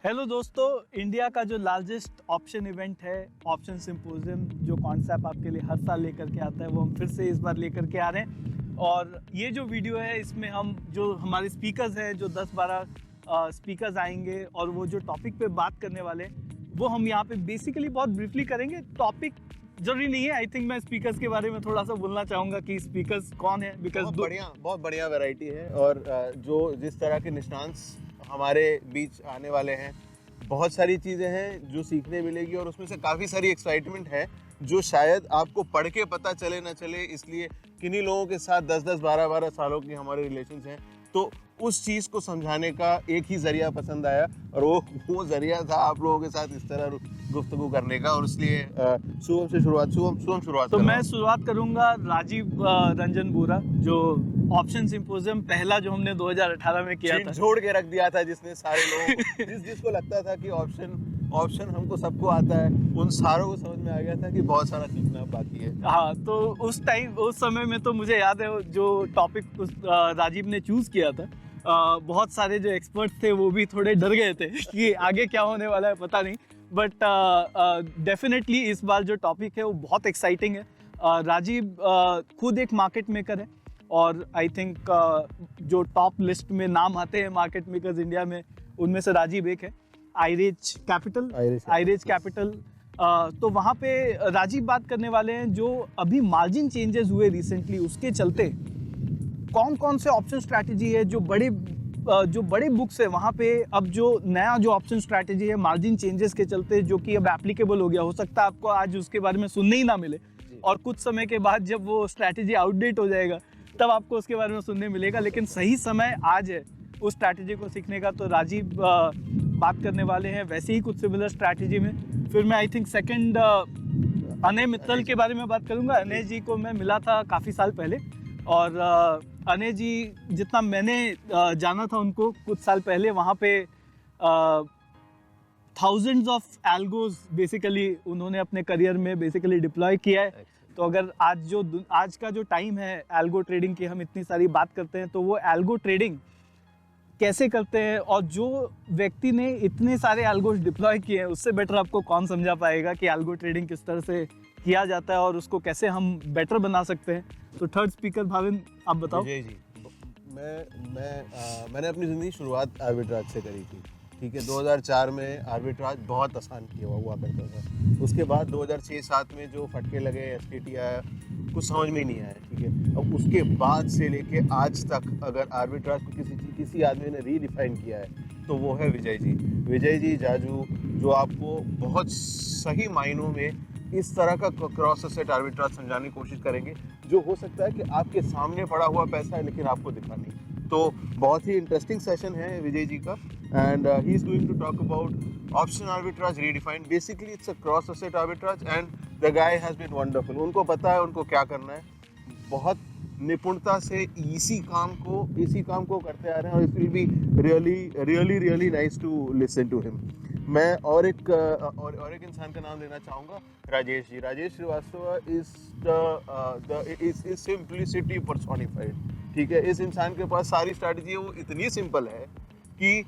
Hello दोस्तों, India का जो लार्जेस्ट ऑप्शन इवेंट है ऑप्शन सिंपोजियम, जो कॉन्सेप्ट आपके लिए हर साल लेकर के आता है, वो हम फिर से इस बार लेकर के आ रहे हैं। और ये जो वीडियो है इसमें हम जो हमारे स्पीकर्स हैं, जो 10-12 स्पीकर्स आएंगे और वो जो टॉपिक पे बात करने वाले हैं वो हम यहाँ पे बेसिकली बहुत ब्रीफली करेंगे। टॉपिक जरूरी नहीं है। आई थिंक मैं स्पीकर्स के बारे में थोड़ा सा बोलना चाहूँगा कि स्पीकर्स कौन है, बिकॉज बहुत बढ़िया वैरायटी है। और जो जिस तरह के निष्णांत हमारे बीच आने वाले हैं, बहुत सारी चीज़ें हैं जो सीखने मिलेगी और उसमें से काफ़ी सारी एक्साइटमेंट है जो शायद आपको पढ़ के पता चले ना चले। इसलिए किन्हीं लोगों के साथ 10-10, 12-12 सालों की हमारे रिलेशंस हैं, तो उस चीज़ को समझाने का एक ही जरिया पसंद आया और वो जरिया था आप लोगों के साथ इस तरह गुफ्तगू करने का। और इसलिए शुभम से शुरुआत तो मैं शुरुआत करूंगा राजीव रंजन बोरा, जो ऑप्शन सिंपोजियम पहला जो हमने 2018 में किया था, जोड़ के रख दिया था, जिसने सारे लोगों जिसको लगता था कि ऑप्शन हमको सबको आता है, उन सारों को समझ में आ गया था कि बहुत सारा सीखना बाकी है। हाँ, तो उस समय में तो मुझे याद है जो टॉपिक राजीव ने चूज किया था, बहुत सारे जो एक्सपर्ट्स थे वो भी थोड़े डर गए थे कि आगे क्या होने वाला है पता नहीं। बट डेफिनेटली इस बार जो टॉपिक है वो बहुत एक्साइटिंग है। राजीव खुद एक मार्केट मेकर है और आई थिंक जो टॉप लिस्ट में नाम आते हैं मार्केट मेकर्स इंडिया में, उनमें से राजीव एक है। आइरेज कैपिटल। तो वहाँ पे राजीव बात करने वाले हैं जो अभी मार्जिन चेंजेस हुए रिसेंटली, उसके चलते कौन कौन से ऑप्शन स्ट्रैटेजी है जो बड़े बुक्स है वहाँ पे अब जो नया जो ऑप्शन स्ट्रैटेजी है मार्जिन चेंजेस के चलते, जो कि अब एप्लीकेबल हो गया। हो सकता है आपको आज उसके बारे में सुनने ही ना मिले और कुछ समय के बाद जब वो स्ट्रैटेजी आउटडेट हो जाएगा तब आपको उसके बारे में सुनने मिलेगा, लेकिन सही समय आज है उस स्ट्रैटेजी को सीखने का। तो राजीव बात करने वाले हैं वैसे ही कुछ सिमिलर स्ट्रैटेजी में। फिर मैं I think second Anay Mittal के बारे में बात करूंगा। अनय जी को मैं मिला था काफ़ी साल पहले और अनय जी जितना मैंने जाना था उनको कुछ साल पहले, वहाँ पे थाउजेंड्स ऑफ एल्गोज बेसिकली उन्होंने अपने करियर में बेसिकली डिप्लॉय किया है। तो अगर आज का जो टाइम है एल्गो ट्रेडिंग की, हम इतनी सारी बात करते हैं, तो वो एल्गो ट्रेडिंग कैसे करते हैं और जो व्यक्ति ने इतने सारे एल्गोज डिप्लॉय किए हैं उससे बेटर आपको कौन समझा पाएगा कि एल्गो ट्रेडिंग किस तरह से किया जाता है और उसको कैसे हम बेटर बना सकते हैं। तो थर्ड स्पीकर भाविन, आप बताओ। जी मैंने अपनी ज़िंदगी शुरुआत आर्बिट्राज से करी थी। ठीक है, 2004 में आर्बिट्राज बहुत आसान किया हुआ करता था। उसके बाद 2006-07 में जो फटके लगे, एसटीटी आया, कुछ समझ में ही नहीं आया। ठीक है, अब उसके बाद से लेके आज तक अगर आर्बिट्राज को किसी आदमी ने रीडिफाइन किया है तो वो है विजय जी जाजू, जो आपको बहुत सही मायनों में इस तरह का क्रॉस एसेट आर्बिट्राज समझाने की कोशिश करेंगे, जो हो सकता है कि आपके सामने पड़ा हुआ पैसा है लेकिन आपको दिखा नहीं। तो बहुत ही इंटरेस्टिंग सेशन है विजय जी का, and he is going to talk about option arbitrage redefined. Basically it's a cross asset arbitrage and the guy has been wonderful. उनको पता है उनको क्या करना है, बहुत निपुणता से इसी काम को करते आ रहे हैं और it will be really nice to listen to him. मैं और एक इंसान का नाम लेना चाहूँगा, Rajesh ji. Rajesh Srivastava is simplicity personified. ठीक है, इस इंसान के पास सारी स्ट्रैटेजी है, वो इतनी सिंपल है कि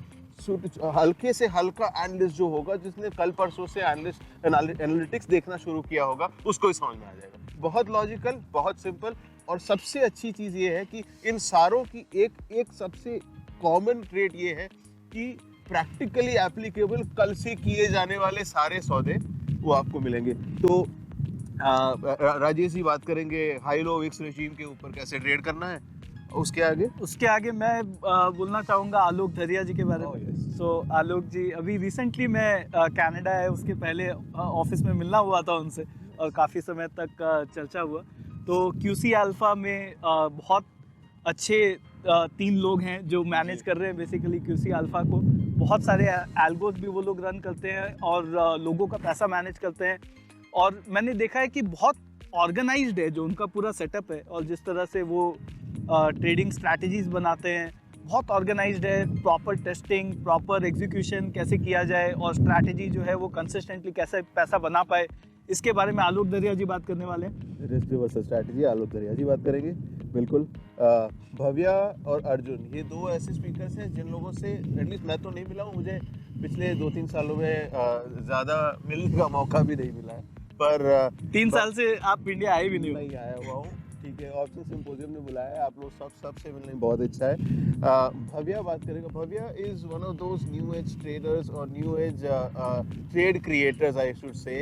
हल्के से हल्का एनालिस्ट जो होगा, जिसने कल परसों से एनालिटिक्स देखना शुरू किया होगा, उसको ही समझ में आ जाएगा। बहुत लॉजिकल, बहुत सिंपल। और सबसे अच्छी चीज़ ये है कि इन सारों की एक सबसे कॉमन ट्रेट ये है कि प्रैक्टिकली एप्लीकेबल कल से किए जाने वाले सारे सौदे वो आपको मिलेंगे। तो राजेश जी बात करेंगे हाई लो विक्स रेजीम के ऊपर, कैसे ट्रेड करना है। उसके आगे मैं बोलना चाहूँगा आलोक धरिया जी के बारे में। सो आलोक जी अभी रिसेंटली मैं कनाडा है, उसके पहले ऑफिस में मिलना हुआ था उनसे और काफ़ी समय तक चर्चा हुआ। तो QC अल्फा में बहुत अच्छे 3 लोग हैं जो मैनेज कर रहे हैं बेसिकली QC अल्फा को। बहुत सारे एल्गोज भी वो लोग रन करते हैं और लोगों का पैसा मैनेज करते हैं। और मैंने देखा है कि बहुत ऑर्गेनाइज्ड है जो उनका पूरा सेटअप है, और जिस तरह से वो ट्रेडिंग स्ट्रैटेजीज बनाते हैं बहुत ऑर्गेनाइज्ड है। प्रॉपर टेस्टिंग, प्रॉपर एग्जीक्यूशन कैसे किया जाए और स्ट्रैटेजी जो है वो कंसिस्टेंटली कैसे पैसा बना पाए, इसके बारे में आलोक दरिया जी बात करने वाले हैं। रिस्क रिवर्सल स्ट्रैटेजी आलोक दरिया जी बात करेंगे। बिल्कुल। भव्या और अर्जुन, ये 2 ऐसे स्पीकर्स हैं जिन लोगों से एटलीस्ट मैं तो नहीं मिला हूँ, मुझे पिछले 2-3 सालों में ज़्यादा मिलने का मौका भी नहीं मिला है, पर 3 साल से आप इंडिया आए भी नहीं हो। नहीं आया हुआ हूँ। ठीक है, ऑप्शन सिम्पोजियम ने बुलाया है, आप लोग सबसे मिलने में बहुत इच्छा है। भव्या बात करेगा। Bhavya is one of those new age traders और new age trade creators I should say,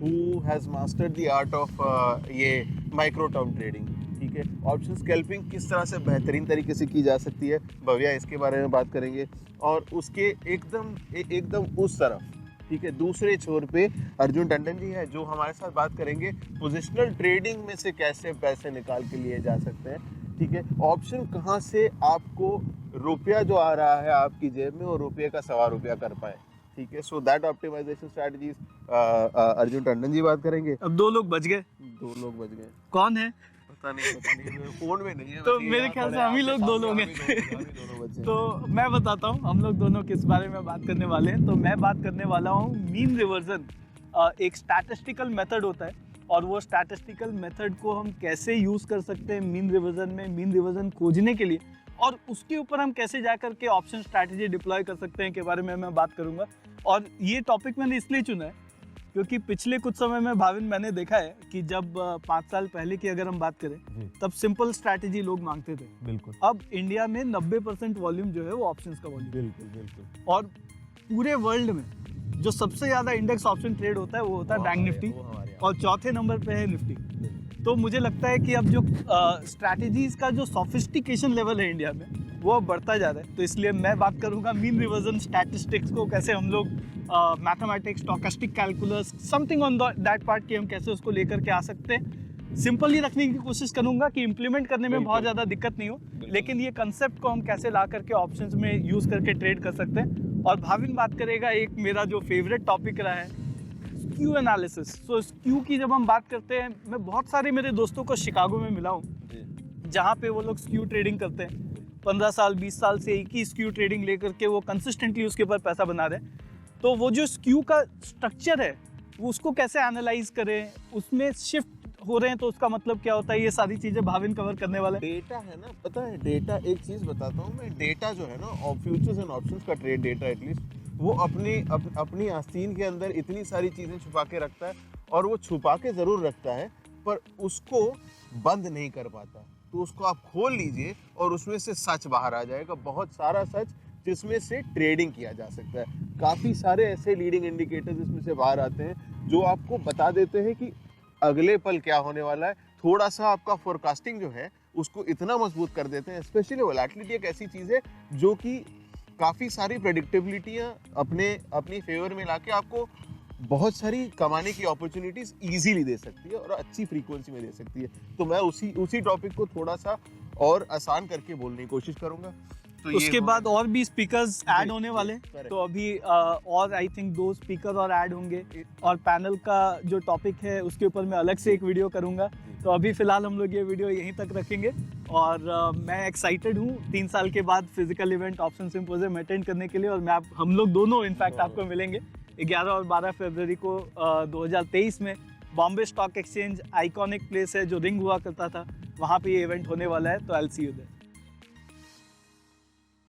who has mastered the art of ये माइक्रो टर्म ट्रेडिंग। ठीक है, ऑप्शन स्कैल्पिंग किस तरह से बेहतरीन तरीके से की जा सकती है, भव्या इसके बारे में बात करेंगे। और उसके एकदम उस तरफ, ठीक है, दूसरे छोर पे अर्जुन टंडन जी है, जो हमारे साथ बात करेंगे पोजिशनल ट्रेडिंग में से कैसे पैसे निकाल के लिए जा सकते हैं। ठीक है, ऑप्शन कहाँ से आपको रुपया जो आ रहा है आपकी जेब में और रुपये का ₹1.25 कर पाए। ठीक है, so that optimisation strategies Arjun Tandon ji बात करेंगे। अब 2 लोग बच गए। 2 लोग बच गए, कौन है? पता नहीं फोन में नहीं है। तो मेरे ख्याल से हम ही लोग 2 लोग हैं। तो मैं बताता हूँ हम लोग दोनों किस बारे में बात करने वाले हैं। तो मैं बात करने वाला हूँ मीन रिवर्जन। एक स्टैटिस्टिकल मेथड होता है और वो स्टैटिस्टिकल मेथड को हम कैसे यूज़ कर सकते हैं मीन रिवर्जन में, मीन रिवर्जन खोजने के लिए, और उसके ऊपर हम कैसे जा कर के ऑप्शन स्ट्रैटेजी डिप्लॉय कर सकते हैं के बारे में मैं बात करूँगा। और ये टॉपिक मैंने इसलिए चुना है क्योंकि पिछले कुछ समय में भाविन मैंने देखा है कि जब 5 साल पहले की अगर हम बात करें तब सिंपल स्ट्रैटेजी लोग मांगते थे। बिल्कुल। अब इंडिया में 90% वॉल्यूम जो है वो ऑप्शंस का वॉल्यूम। बिल्कुल। और पूरे वर्ल्ड में जो सबसे ज्यादा इंडेक्स ऑप्शन ट्रेड होता है वो होता है बैंक निफ्टी, और चौथे नंबर पे है निफ्टी। तो मुझे लगता है कि अब जो स्ट्रैटेजीज का जो सोफिस्टिकेशन लेवल है इंडिया में वो अब बढ़ता जा रहा है। तो इसलिए मैं बात करूंगा मीन रिवर्जन स्टैटिस्टिक्स को कैसे हम लोग mathematics, stochastic calculus, something on that part की हम कैसे उसको लेकर के आ सकते हैं। सिंपल ही रखने की कोशिश करूंगा कि इम्प्लीमेंट करने में बहुत ज़्यादा दिक्कत नहीं हो, लेकिन ये कंसेप्ट को हम कैसे ला करके ऑप्शंस में यूज़ करके ट्रेड कर सकते हैं। और भाविन बात करेगा एक मेरा जो फेवरेट टॉपिक रहा है, स्क्यू एनालिसिस। सो स्क्यू की जब हम बात करते हैं, मैं बहुत सारे मेरे दोस्तों को शिकागो में मिला हूँ जहाँ पे वो लोग स्क्यू ट्रेडिंग करते हैं। 15 साल 20 साल से एक ही स्क्यू ट्रेडिंग लेकर के वो कंसिस्टेंटली उसके ऊपर पैसा बना रहे हैं। तो वो जो स्क्यू का स्ट्रक्चर है वो उसको कैसे एनालाइज करें, उसमें शिफ्ट हो रहे हैं तो उसका मतलब क्या होता है, ये सारी चीज़ें भाविन कवर करने वाले। डेटा है ना, पता है डेटा, एक चीज़ बताता हूँ मैं, डेटा जो है ना, फ्यूचर्स एंड ऑप्शंस का ट्रेड डेटा एटलीस्ट, वो अपनी आस्तीन के अंदर इतनी सारी चीज़ें छुपा के रखता है, और वो छुपा के ज़रूर रखता है पर उसको बंद नहीं कर पाता। तो उसको आप खोल लीजिए और उसमें से सच बाहर आ जाएगा, बहुत सारा सच, जिसमें से ट्रेडिंग किया जा सकता है। काफ़ी सारे ऐसे लीडिंग इंडिकेटर्स इसमें से बाहर आते हैं जो आपको बता देते हैं कि अगले पल क्या होने वाला है। थोड़ा सा आपका फोरकास्टिंग जो है उसको इतना मजबूत कर देते हैं। स्पेशली वोलेटिलिटी एक ऐसी चीज़ है जो कि काफ़ी सारी प्रेडिक्टेबिलिटियाँ अपनी फेवर में लाके आपको बहुत सारी कमाने की अपॉर्चुनिटीज इजीली दे सकती है और अच्छी फ्रीक्वेंसी में दे सकती है। तो मैं उसी टॉपिक को थोड़ा सा और आसान करके बोलने की कोशिश करूंगा। तो उसके बाद और भी स्पीकर्स ऐड होने वाले, तो अभी और आई थिंक 2 स्पीकर और ऐड होंगे, और पैनल का जो टॉपिक है उसके ऊपर मैं अलग से एक वीडियो करूंगा। तो अभी फिलहाल हम लोग ये वीडियो यहीं तक रखेंगे, और मैं एक्साइटेड हूँ 3 साल के बाद physical event option symposium attend करने के लिए। और हम लोग दोनों इनफैक्ट आपको मिलेंगे 11 और 12 फरवरी को 2023 में। Bombay stock exchange iconic place है जो रिंग हुआ करता था, वहाँ पे ये इवेंट होने वाला है। तो I will see you there.